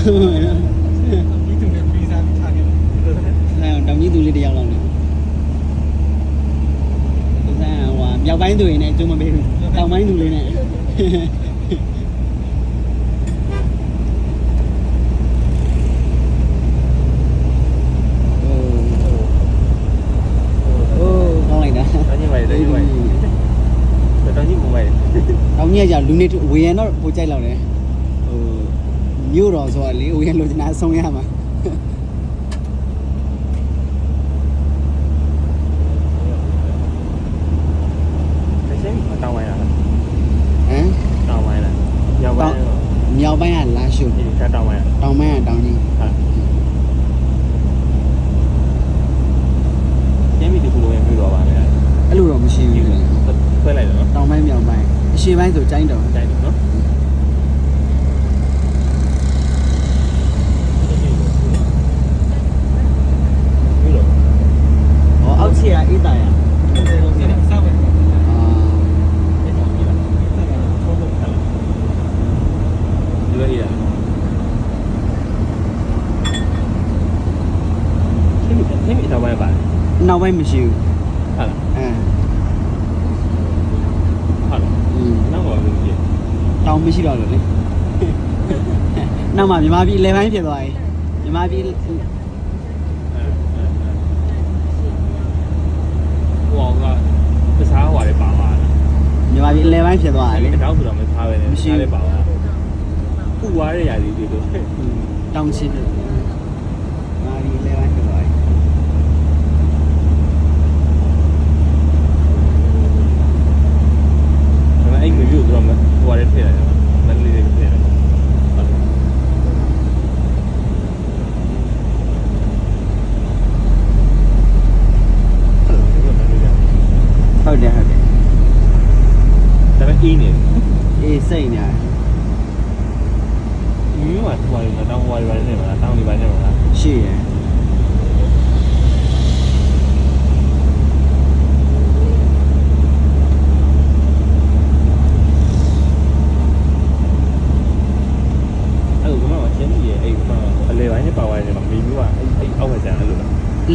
ကြီးသူနဲ့ပြီးစားပြီးထားခဲ့တယ် တောင်ကြီးသူလေးတယောက်လောက်နေဒီစားဟိုမြောက်ပိုင်းသူတွေနဲ့ကျုံမပေးဘူးတောင်ပိုင်းသူလေးနဲ့ကောင်းလိုက်တာတောင်ကြီးမိုက်တယ်တောင်ကြီးမိုက်တောင်ကြီးကလူနေဝေရန်တော့ပိုကြိုက်လောက်တယ်ဟိုမြို့တော်ဆိုတာလေဝေရန်လိုချင်တာအဆုံးရမှာမြောက်ပိုင်းကလာရှုတောင်ပိုင်းကတောင်ကြီးကျင်းပြီဒီကုလိုရမျိုးတော့ပါလေအဲ့လိုတော့မရှိဘူးခွဲလိုက်တယ်နော်တောင်ပိုင်းမြောက်ပိုင်းအရှေ့ပိုင်းဆိုကျိုင်းတော်နော်အောက်ခြေကအေးတာရစောက်ပဲနောက်ပိုင်းမရှိဘူးဟုတ်လားနောက်ပါဘူးကြီးတောင်မရှိတော့လို့လေနောက်မှမြန်မာပြည်လေပိုင်းဖြစ်သွားပြီမြန်မာပြည်ဟိုကတခြားဟိုတွေပါသွားတယ်မြန်မာပြည်လေပိုင်းဖြစ်သွားတယ်လေတောင်ဆိုတော့မထားပဲနဲ့မရှိလည်းပါသွားပူသွားတဲ့ຢာတွေတို့တောင်ချင်းမြန်မာပြည်လေပိုင်းဖြစ်သွားတယ်အဲ့မမျိုးတော့ဟိုရဲထည့်ရတယ်မလေးလေးထည့်ရတယ်ဟုတ်တယ်ဒါပေမဲ့အေးနေအေးစိတ်နေမျိုးကဟိုရဲတောင်းဟိုရဲနေမှာတောင်းနေပါနေမှာရှိရ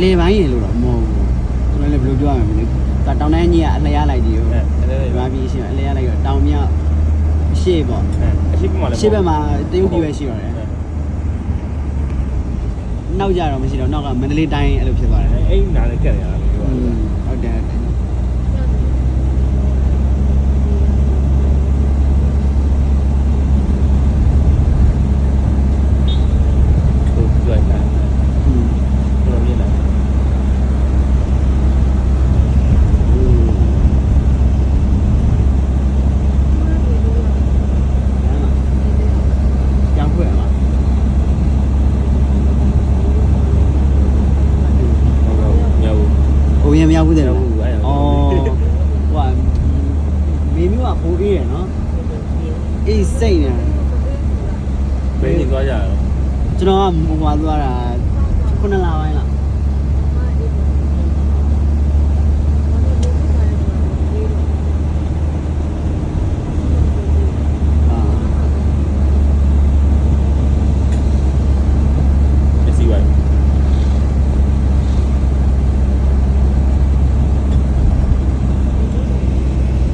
လေပိုင်းရေလို့တော့မဟုတ်ဘူး။ကျွန်တော်လည်းဘယ်လိုပြောရမလဲ။တောင်တန်းကြီးကအလျားလိုက်ကြီးရော။မြန်မာပြည်ရှိအလျားလိုက်တော့တောင်မြောက်အရှိပေါ့။အရှိဘက်မှာလည်းအရှိဘက်မှာတရုတ်ပြည်ပဲရှိပါတယ်။နောက်ကြတော့မရှိတော့နောက်ကမန္တလေးတိုင်းအဲ့လိုဖြစ်သွားတယ်။အဲ့နားလည်းကက်ရတာလို့ပြောတာ။ဟုတ်တယ်မြောက်ဘူးတယ်နော်။အော်ဟိုမေမျိုးကပိုးအေးရနော်။အေးစိတ်နေ။ဘယ်နေသွားကြရအောင်။ကျွန်တော်ကဟိုမှာသွားတာ9လပိုင်းလား